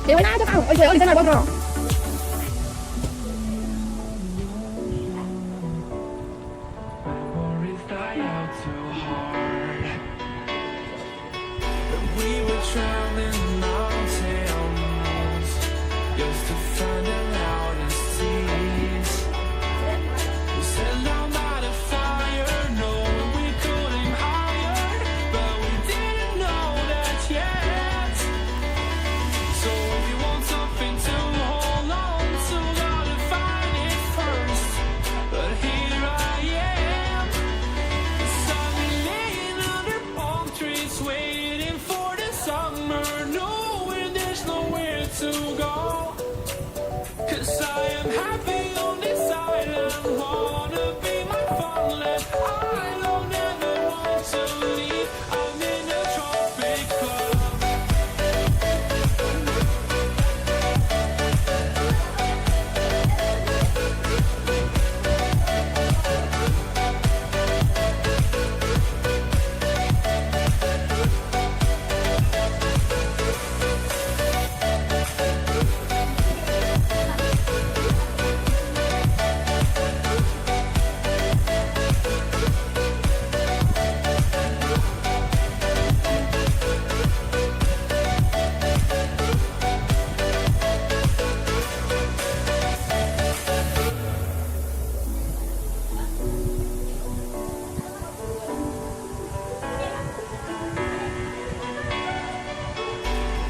Yêu ơi cho tao. Ôi trời ơi, đi ra nào bao giờ? Worries die out too hard. We were traveling mountains just to find the loudest seas. We set down by the fire, knowing we could aim higher, but we didn't know that yet. So if you want something to hold on to, gotta find it first. But here I am, sunny laying under palm trees, waiting for the summer, knowing there's nowhere to go. 'Cause I am happy on this island, wanna be my farmland. I don't ever want to leave, I'm in a tropic club.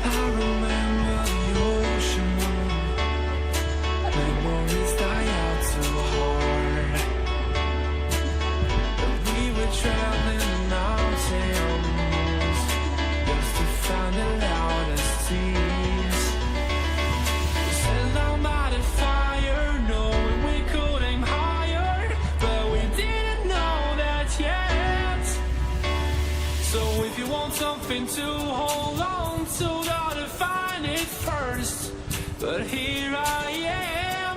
I remember the ocean, memories die out too hard. We were traveling mountains just to find the loudest seas. We sat down by the fire, knowing we could aim higher, but we didn't know that yet. So if you want something to hold on to, gotta find it first. But here I am,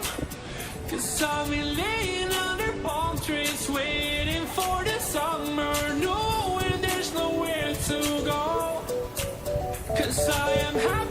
'cause I've been laying under palm trees, waiting for the summer, knowing there's nowhere to go. 'Cause I am happy